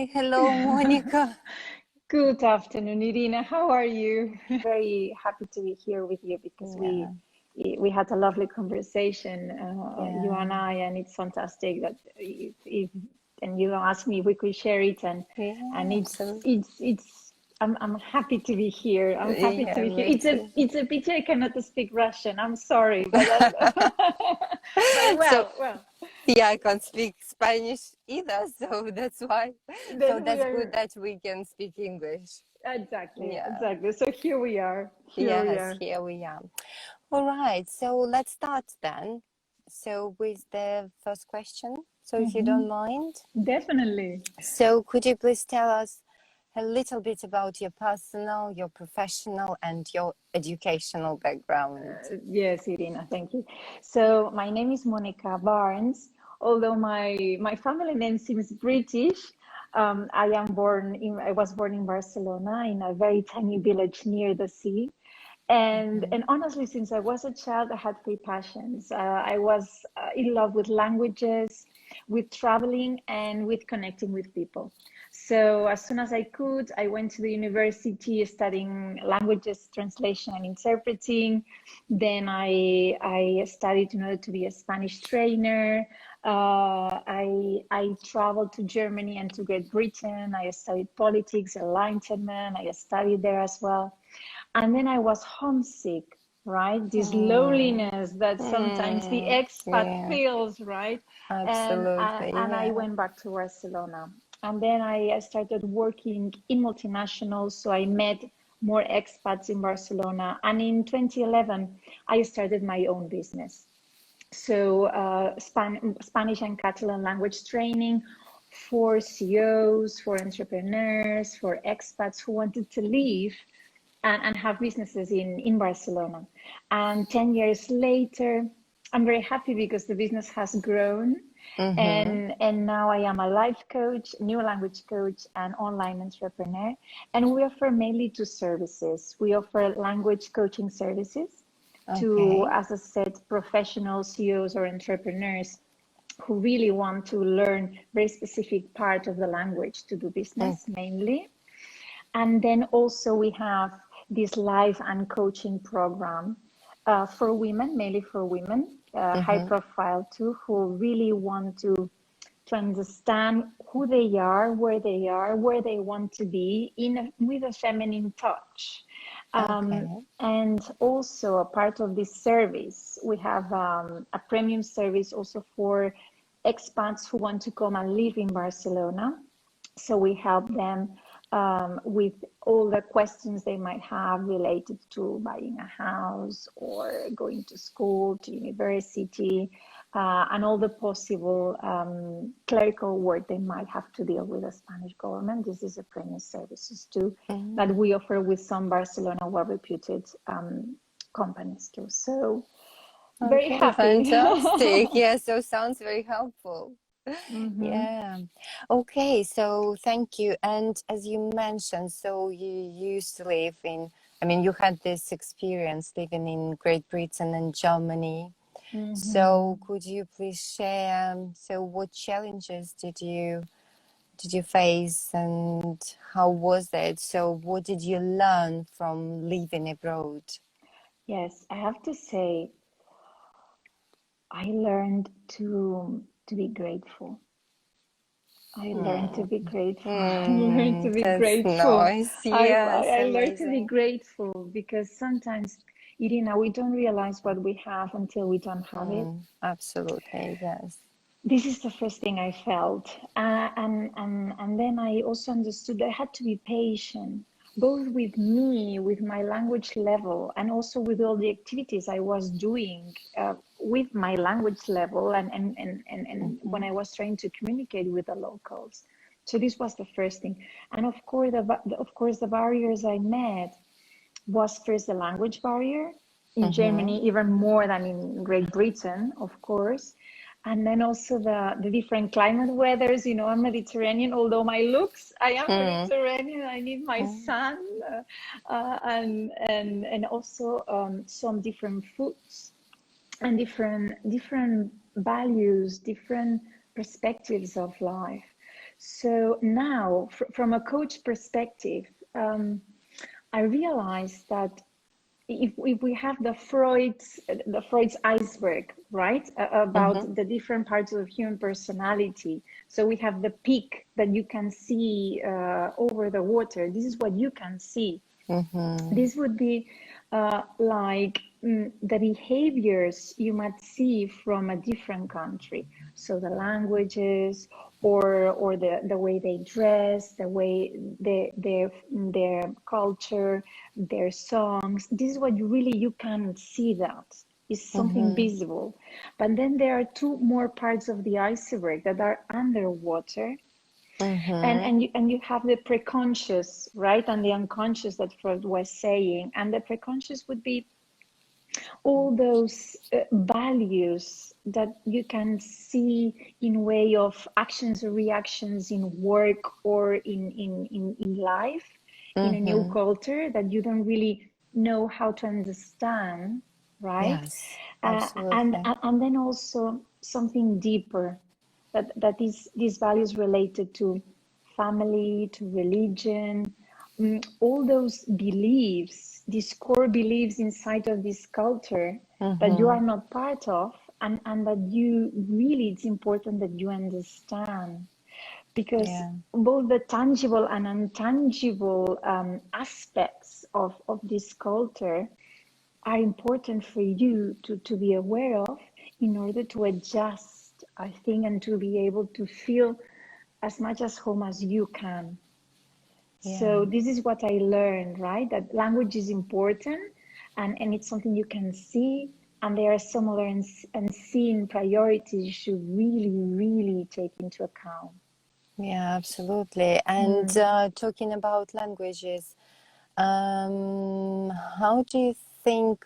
Hi, hello, Monica. Good afternoon, Irina. How are you? Very happy to be here with you because we had a lovely conversation, you and I, and it's fantastic that and you asked me if we could share it, and it's I'm happy to be here. I'm happy to be here. It's a pity I cannot speak Russian. I'm sorry, but well. Yeah, I can't speak Spanish either, so that's why. So that's good that we can speak English. Exactly. So here we are. Here we are. All right, so let's start then. So with the first question, so if you don't mind. Definitely. So could you please tell us a little bit about your personal, your professional, and your educational background? Yes, Irina, thank you. So my name is Monica Barnes. Although my family name seems British, I was born in Barcelona, in a very tiny village near the sea. And honestly, since I was a child, I had three passions. I was in love with languages, with traveling, and with connecting with people. So as soon as I could, I went to the university studying languages, translation and interpreting. Then I studied in order to be a Spanish trainer. I traveled to Germany and to Great Britain. I studied politics, enlightenment. I studied there as well. And then I was homesick, right? This loneliness that sometimes the expat feels, right? Absolutely. And I went back to Barcelona. And then I started working in multinationals. So I met more expats in Barcelona. And in 2011, I started my own business. So Spanish and Catalan language training for CEOs, for entrepreneurs, for expats who wanted to leave and have businesses in Barcelona. And 10 years later, I'm very happy because the business has grown. And now I am a life coach, neurolanguage coach, and online entrepreneur. And we offer mainly two services. We offer language coaching services to, as I said, professional CEOs or entrepreneurs who really want to learn very specific part of the language to do business mainly. And then also we have this live and coaching program for women, mainly for women, high profile too, who really want to understand who they are, where they want to be with a feminine touch. And also a part of this service, we have a premium service also for expats who want to come and live in Barcelona. So we help them with all the questions they might have related to buying a house or going to school, to university, and all the possible clerical work they might have to deal with the Spanish government. This is a premium services too that we offer with some Barcelona well-reputed companies too. So very happy. Fantastic. Yeah, so sounds very helpful. Yeah. Okay, so thank you. And as you mentioned, so you used to live you had this experience living in Great Britain and Germany. So could you please share, so what challenges did you face and how was it? So what did you learn from living abroad? Yes, I have to say, I learned to be grateful. I learned to be grateful. I learned to be grateful. Nice. Yes, I learned to be grateful because sometimes, Irina, we don't realize what we have until we don't have it. Absolutely, yes. This is the first thing I felt. And then I also understood that I had to be patient, both with me, with my language level, and also with all the activities I was doing with my language level and when I was trying to communicate with the locals. So this was the first thing. And of course, the barriers I met was first the language barrier in Germany, even more than in Great Britain, of course. And then also the different climate weathers. You know, I'm Mediterranean, although my looks, I am Mediterranean. I need my sun, and also some different foods and different values, different perspectives of life. So now, from a coach perspective, I realized that if we have the Freud's iceberg, right, about the different parts of human personality. So we have the peak that you can see over the water. This is what you can see. This would be like the behaviors you might see from a different country. So the languages, or the way they dress, the way their culture, their songs. This is what you can see. That is something visible. But then there are two more parts of the iceberg that are underwater. And you have the preconscious, right, and the unconscious that Freud was saying. And the preconscious would be all those values that you can see in way of actions or reactions in work or in life, in a new culture that you don't really know how to understand, right? Yes, absolutely. And then also something deeper, that is these values related to family, to religion, all those beliefs, these core beliefs inside of this culture that you are not part of, and that you really, it's important that you understand, because both the tangible and intangible aspects of this culture are important for you to be aware of in order to adjust, I think, and to be able to feel as much as home as you can. So this is what I learned, right? That language is important, and it's something you can see, and there are some other unseen priorities you should really take into account. Yeah, absolutely. And talking about languages, how do you think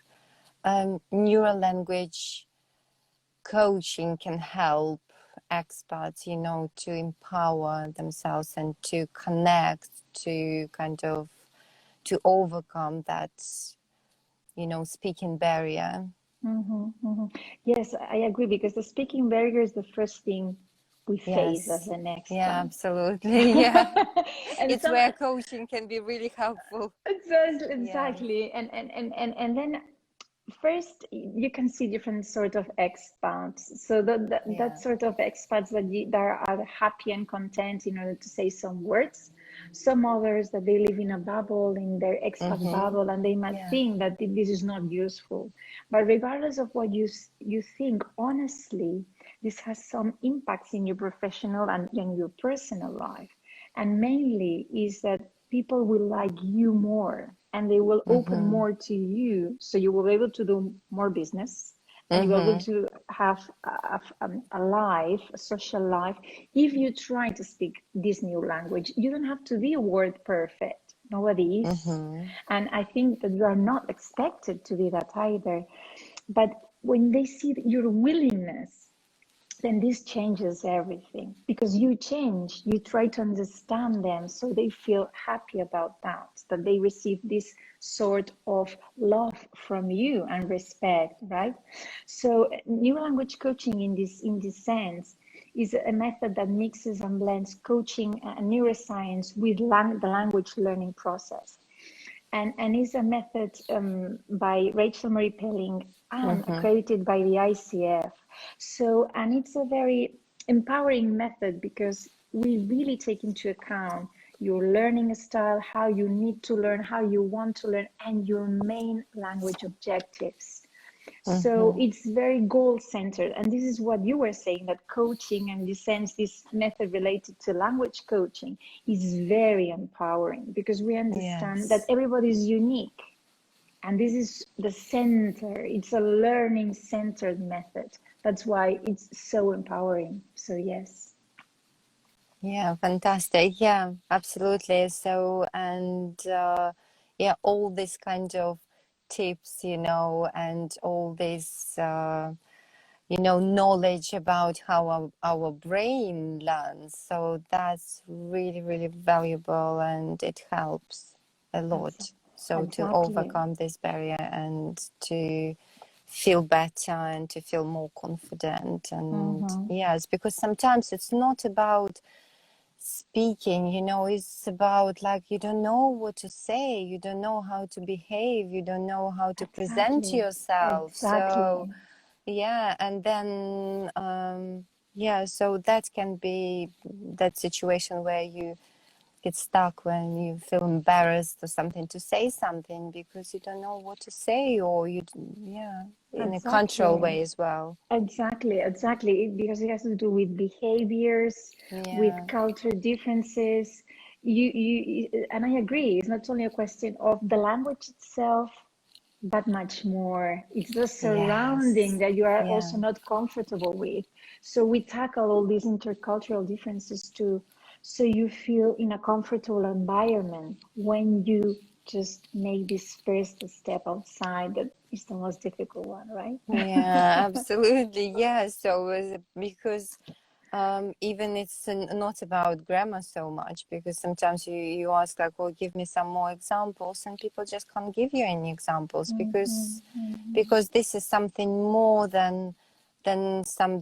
neurolanguage coaching can help expats, to empower themselves and to connect, to kind of to overcome that, speaking barrier? Yes, I agree, because the speaking barrier is the first thing we face as Yes. an expat. Yeah, absolutely. Yeah. And It's where coaching can be really helpful. exactly. Yeah. And then first you can see different sort of expats. So that sort of expats that are happy and content in order to say some words. Some others that they live in a bubble, in their expat bubble, and they might think that this is not useful. But regardless of what you think, honestly, this has some impacts in your professional and in your personal life. And mainly is that people will like you more, and they will open more to you, so you will be able to do more business, and you will be able to have a life, a social life. If you try to speak this new language, you don't have to be word perfect. Nobody is. And I think that you are not expected to be that either. But when they see your willingness, then this changes everything, because you change, you try to understand them, so they feel happy about that they receive this sort of love from you and respect, right? So neurolanguage coaching in this sense is a method that mixes and blends coaching and neuroscience with the language learning process. And is a method by Rachel Marie Pelling and accredited by the ICF. So, and it's a very empowering method, because we really take into account your learning style, how you need to learn, how you want to learn, and your main language objectives. So it's very goal-centered. And this is what you were saying, that coaching, and in this sense, this method related to language coaching is very empowering, because we understand that everybody is unique. And this is the center. It's a learning-centered method. That's why it's so empowering. So yes. Yeah, fantastic. Yeah, absolutely. So, and all this kind of tips, and all this, knowledge about how our brain learns. So that's really, really valuable, and it helps a lot. So to overcome this barrier and to feel better and to feel more confident. And yes, because sometimes it's not about speaking, you know, is about like you don't know what to say, you don't know how to behave, you don't know how to present yourself. So yeah, and then yeah, so that can be that situation where you get stuck when you feel embarrassed or something to say something because you don't know what to say, or you, yeah, in a control way as well. Exactly, because it has to do with behaviors, with Yeah. culture differences. And I agree, it's not only a question of the language itself, but much more. It's the surrounding Yes. that you are Yeah. also not comfortable with. So we tackle all these intercultural differences too. So you feel in a comfortable environment when you just make this first step outside. That is the most difficult one, right? Yeah, absolutely. Yeah. So because even it's not about grammar so much, because sometimes you ask like, well, give me some more examples, and people just can't give you any examples because this is something more than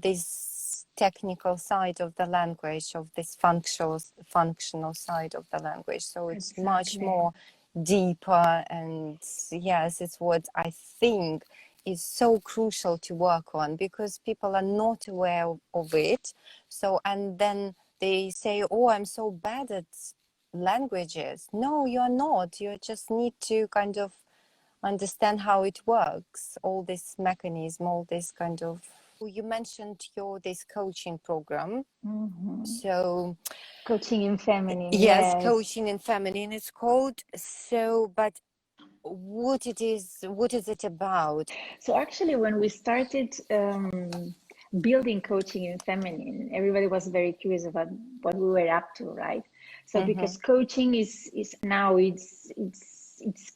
this technical side of the language, of this functional side of the language. So it's much more deeper, and yes, it's what I think is so crucial to work on, because people are not aware of it. So, and then they say, oh, I'm so bad at languages. No, you're not. You just need to kind of understand how it works, all this mechanism, all this kind of. You mentioned this coaching program. So Coaching in Feminine, yes, yes. Coaching in Feminine it's called. So, but what is it about? So actually, when we started building Coaching in Feminine, everybody was very curious about what we were up to, right? So because coaching is now it's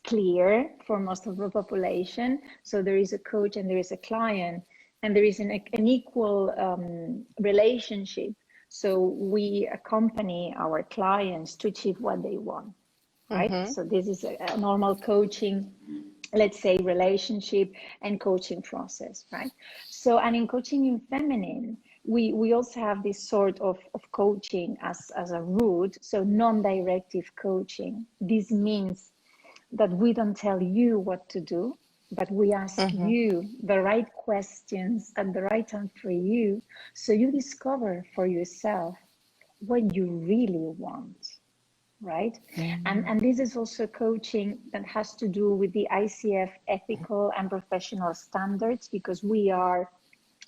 clear for most of the population. So there is a coach and there is a client, and there is an equal relationship. So we accompany our clients to achieve what they want, right? So this is a normal coaching, let's say, relationship and coaching process, right? So, and in Coaching in Feminine, we also have this sort of coaching as a route. So non-directive coaching. This means that we don't tell you what to do, but we ask you the right questions at the right time for you, so you discover for yourself what you really want, right? And this is also coaching that has to do with the ICF ethical and professional standards, because we are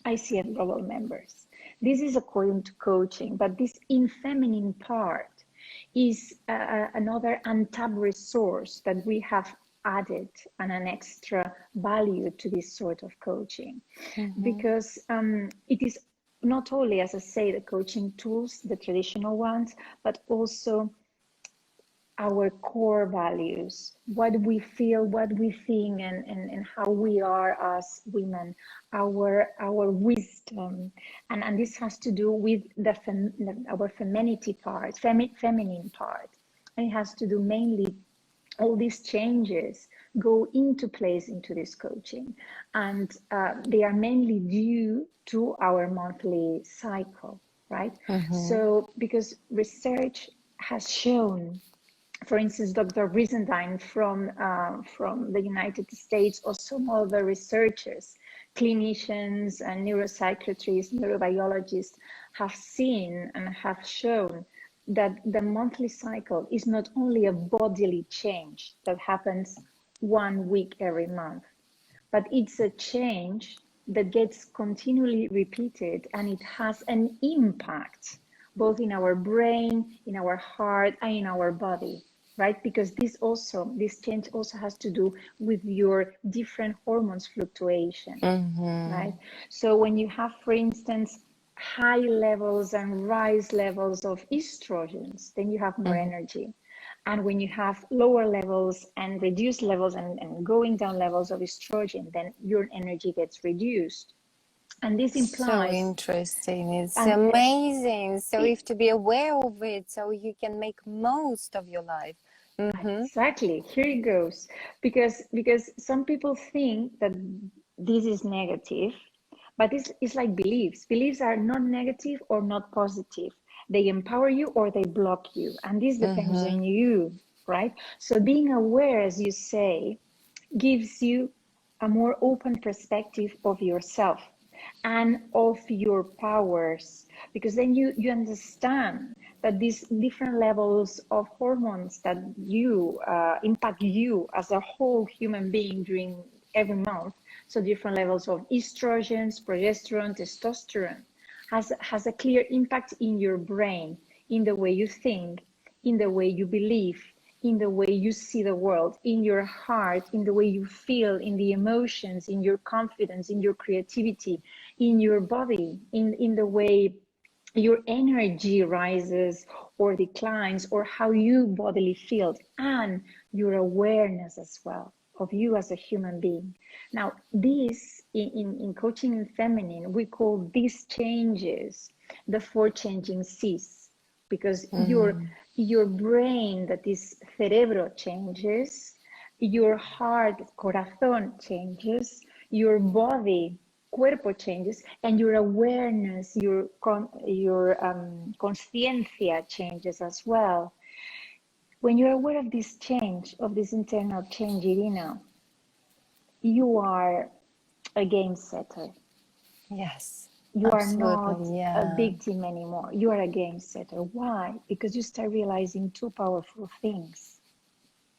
ICF global members. This is according to coaching, but this infeminine part is another untapped resource that we have added and an extra value to this sort of coaching, because it is not only, as I say, the coaching tools, the traditional ones, but also our core values, what we feel, what we think, and how we are as women, our wisdom, and this has to do with our femininity part, feminine part, and it has to do mainly, all these changes go into place into this coaching, and they are mainly due to our monthly cycle, right? So because research has shown, for instance, Dr. Brizendine from the United States, or some other researchers, clinicians and neuropsychiatrists, neurobiologists have seen and have shown that the monthly cycle is not only a bodily change that happens 1 week every month, but it's a change that gets continually repeated, and it has an impact both in our brain, in our heart, and in our body, right? Because this change also has to do with your different hormones fluctuation, right? So when you have, for instance, high levels and rise levels of estrogens, then you have more energy. And when you have lower levels and reduced levels and going down levels of estrogen, then your energy gets reduced. And this So implies, interesting. It's and amazing. So you have to be aware of it so you can make most of your life. exactly, here it goes. Because some people think that this is negative, but it's like beliefs. Beliefs are not negative or not positive. They empower you or they block you. And this depends on you, right? So being aware, as you say, gives you a more open perspective of yourself and of your powers, because then you understand that these different levels of hormones that you impact you as a whole human being during every month, so different levels of estrogens, progesterone, testosterone, has a clear impact in your brain, in the way you think, in the way you believe, in the way you see the world, in your heart, in the way you feel, in the emotions, in your confidence, in your creativity, in your body, in the way your energy rises or declines, or how you bodily feel, and your awareness as well of you as a human being. Now, this in Coaching in Feminine, we call these changes the 4 changing C's, because your brain, that is cerebro, changes, your heart, corazón, changes, your body, cuerpo, changes, and your awareness, your conciencia changes as well. When you're aware of this change, of this internal change, Irina, you are a game setter. Yes. You Absolutely, are not a victim anymore. You are a game setter. Why? Because you start realizing 2 powerful things,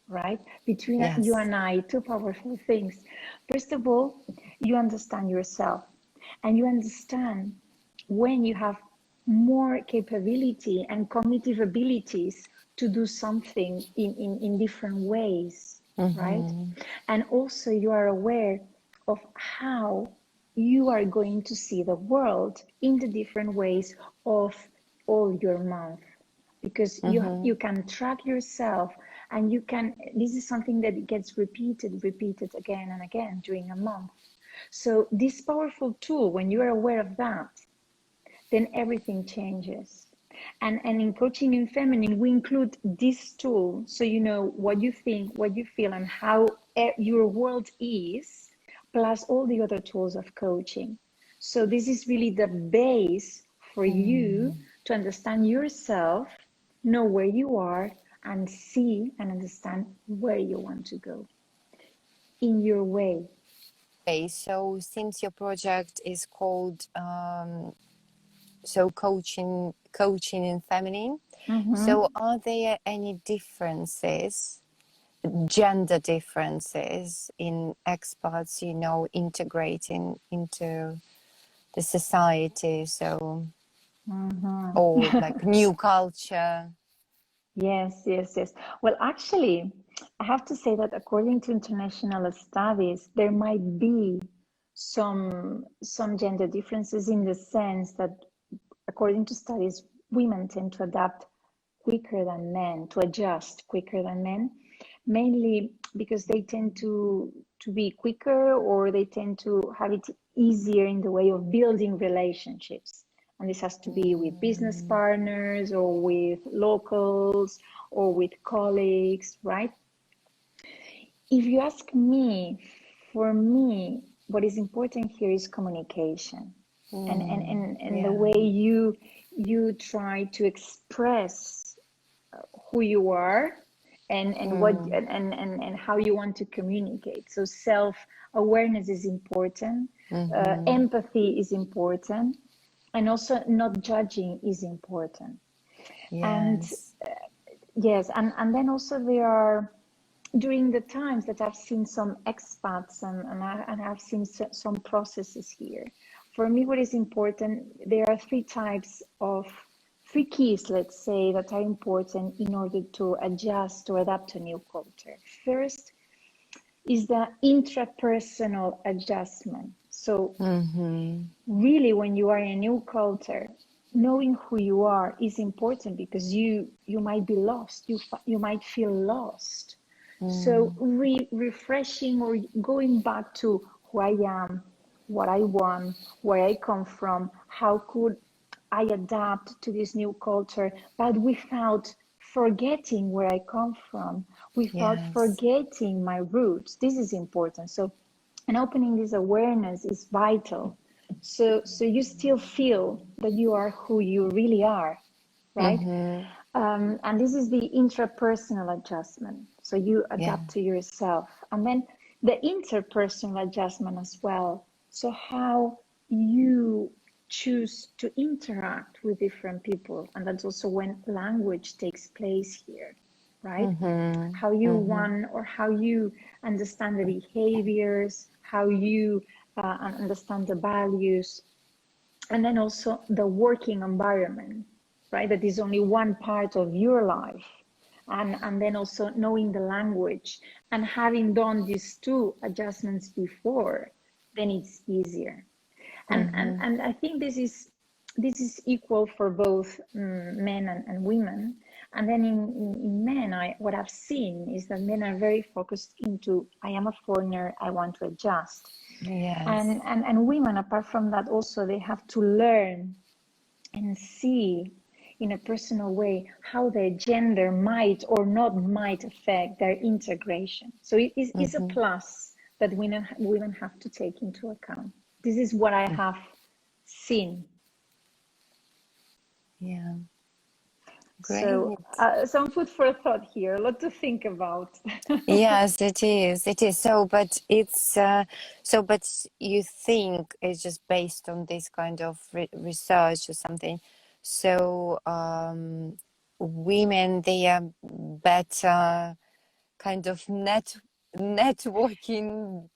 right? Between you and I, 2 powerful things. First of all, you understand yourself, and you understand when you have more capability and cognitive abilities to do something in different ways, right? And also you are aware of how you are going to see the world in the different ways of all your month, because you can track yourself, and you can, this is something that gets repeated again and again during a month. So this powerful tool, when you are aware of that, then everything changes. And in Coaching in Feminine, we include this tool, so you know what you think, what you feel, and how your world is, plus all the other tools of coaching. So this is really the base for you to understand yourself, know where you are, and see and understand where you want to go in your way. Okay, so since your project is called coaching in feminine, so are there any differences, gender differences in expats, you know, integrating into the society, so or like new culture? Yes. Well, actually, I have to say that according to international studies, there might be some gender differences, in the sense that, according to studies, women tend to adapt quicker than men, to adjust quicker than men, mainly because they tend to be quicker, or they tend to have it easier in the way of building relationships. And this has to be with business partners, or with locals, or with colleagues, right? If you ask me, for me, what is important here is communication, and the way you try to express who you are, and what and how you want to communicate. So self-awareness is important, empathy is important, and also not judging is important. And yes, and then also there are, during the times that I've seen some expats, and I've seen some processes here, for me what is important, there are 3 keys, let's say, that are important in order to adjust or adapt to new culture. First is the intrapersonal adjustment. So really, when you are in a new culture, knowing who you are is important, because you might be lost, you might feel lost. So refreshing, or going back to who I am, what I want, where I come from, how could I adapt to this new culture, but without forgetting where I come from, without forgetting my roots. This is important. So, and opening this awareness is vital. So you still feel that you are who you really are, right? Mm-hmm. And this is the intrapersonal adjustment. So you Yeah. adapt to yourself. And then the interpersonal adjustment as well. So how you choose to interact with different people. And that's also when language takes place here, right? Mm-hmm. How you Mm-hmm. want, or how you understand the behaviors, how you understand the values, and then also the working environment, right? That is only one part of your life. And then also knowing the language and having done these two adjustments before, then it's easier. Mm-hmm. And I think this is equal for both men and women. And then in men, what I've seen is that men are very focused into, I am a foreigner, I want to adjust. Yes. And women, apart from that, also they have to learn and see in a personal way how their gender might or not might affect their integration. So it is a Mm-hmm. plus that women have to take into account. This is what I have seen. Yeah. So Great. some food for thought here, a lot to think about. Yes, it is. It is. So, but it's but you think it's just based on this kind of research or something. So, women, they are better kind of networking,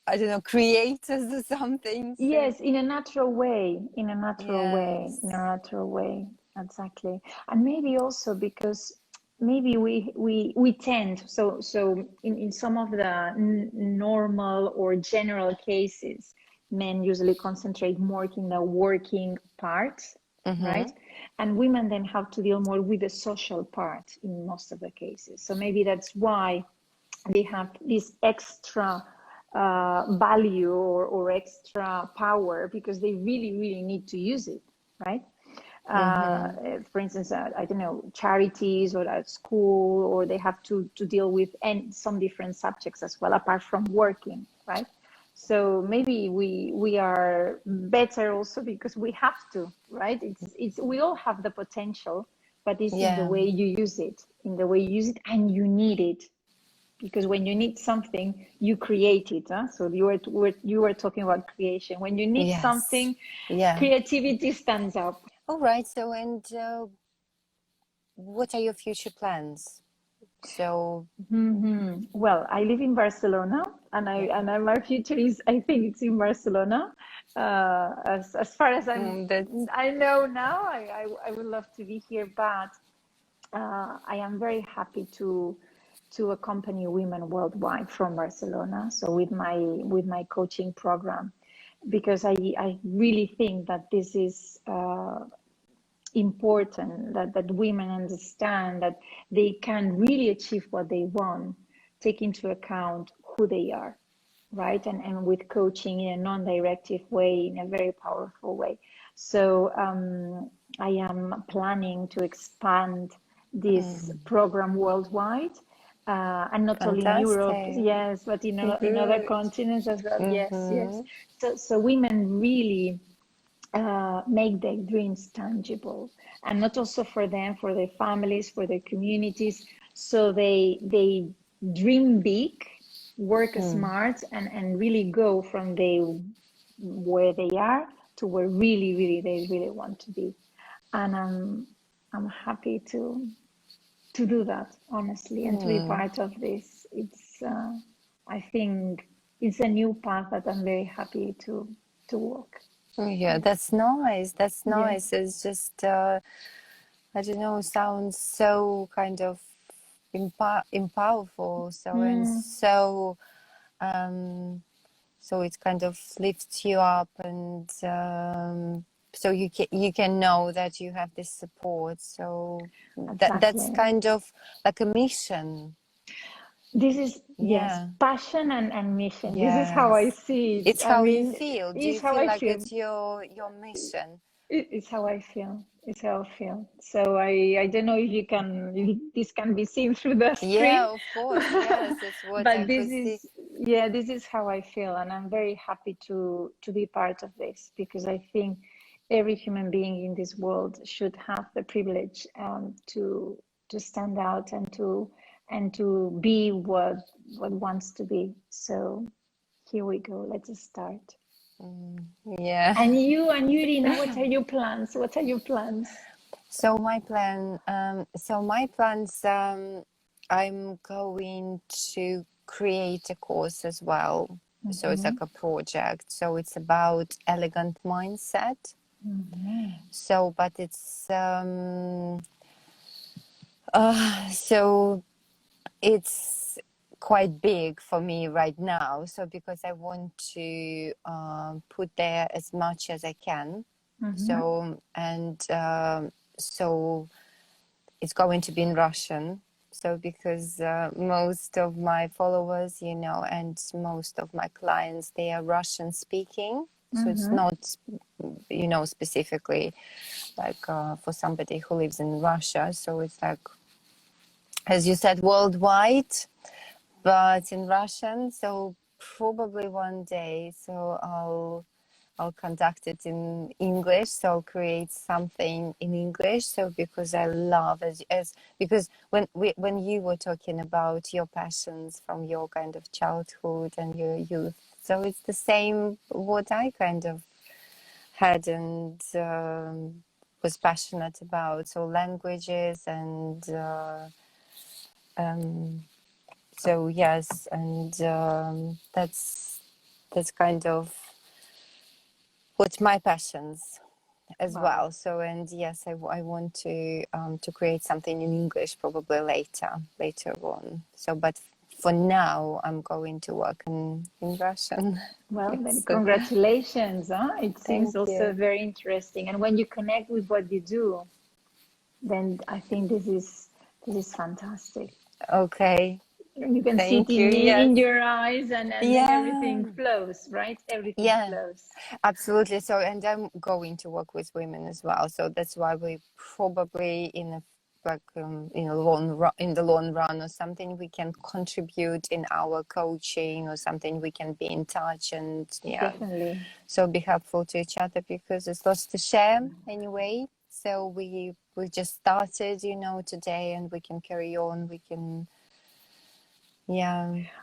I don't know, creators or something. So, Yes, in a natural way, in a natural way, in a yes. natural way, exactly. And maybe also because maybe we tend, so in some of the normal or general cases, men usually concentrate more in the working part, Mm-hmm. right? And women then have to deal more with the social part in most of the cases. So maybe that's why they have this extra value or extra power, because they really need to use it, right? Mm-hmm. For instance, I don't know, charities or at school, or they have to deal with some different subjects as well, apart from working, right? So maybe we are better also because we have to, right? It's we all have the potential, but it's in the Yeah. way you use it, in the way you use it, and you need it, because when you need something, you create it. Huh? So you were talking about creation. When you need Yes. something, Yeah. creativity stands up. All right. So, and what are your future plans? So, Well, I live in Barcelona, and yeah. my future is, I think it's in Barcelona. As far as That's I know now, I would love to be here, but I am very happy to accompany women worldwide from Barcelona. So with my coaching program, because I really think that this is important, that women understand that they can really achieve what they want, take into account who they are, right? And with coaching in a non-directive way, in a very powerful way. So I am planning to expand this program worldwide, and not only in Europe, fantastic. yes, but in other Good. continents as well. Yes, yes. Mm-hmm. So women really make their dreams tangible, and not also for them, for their families, for their communities. So they dream big, work Mm. smart, and really go from where they are to where really they really want to be. And I'm happy to do that, honestly, and to be Mm. part of this. It's I think it's a new path that I'm very happy to walk. Oh, yeah, Yes. that's nice. That's Yes. nice. It's just, I don't know, sounds so kind of empowerful. So, and Mm, so, so it kind of lifts you up, and so you can know that you have this support. So that's exactly. kind of like a mission. This is, yes, Yeah. passion and mission. This is how I Yes. see it. It's I how you mean, feel. Do it's you how feel I like feel. it's your mission? It's how I feel. It's how I feel. So I don't know if this can be seen through the screen, Yeah, of course. Yes, it's what I but this could see. is, this is how I feel, and I'm very happy to be part of this, because I think every human being in this world should have the privilege to stand out and to be what wants to be. So here we go. Let's start. Yeah. And you, Irina, what are your plans? What are your plans? So my plans, I'm going to create a course as well. So it's like a project. So it's about elegant mindset. So, but it's so it's quite big for me right now. So because I want to put there as much as I can. So and so it's going to be in Russian. So because most of my followers, you know, and most of my clients, they are Russian speaking. So it's not, you know, specifically like for somebody who lives in Russia. So it's like, as you said, worldwide, but in Russian. So probably one day, so I'll conduct it in English. So I'll create something in English. So because I love as because when you were talking about your passions from your kind of childhood and your youth, so it's the same what I kind of had and was passionate about. So languages and so yes, and that's kind of what's my passions as well. So and yes, I want to create something in English probably later on. So but for now I'm going to work in Russian. Well, then So, congratulations. It seems thank also you. very interesting. And when you connect with what you do, then I think this is fantastic. Okay, You can see it thank you. Yes, in your eyes, and then yeah, everything flows, right? Everything yeah. flows. Absolutely. So, and I'm going to work with women as well. So that's why we probably in a like in the long run or something we can contribute in our coaching or something we can be in touch and yeah. Definitely. So be helpful to each other because there's lots to share anyway. So we just started, you know, today and we can carry on. We can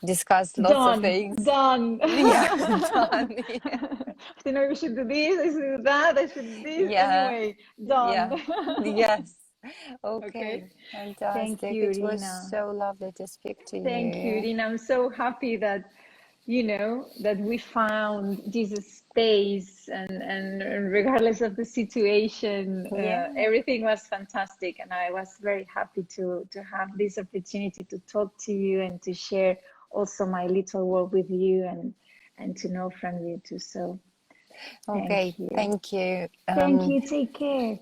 discuss lots of things. Done. Yeah, done. Yeah. I know we should do this, I should do that, I should do this. Yeah. Anyway, done. Yes. Okay. Okay. Thank Fantastic. you, It was Irina. so lovely to speak to Thank you, you. Irina. I'm so happy that that we found this space and regardless of the situation, Yeah. everything was fantastic. And I was very happy to have this opportunity to talk to you and to share also my little world with you and to know from you too. So Okay. thank you. Thank you. Thank you. Take care.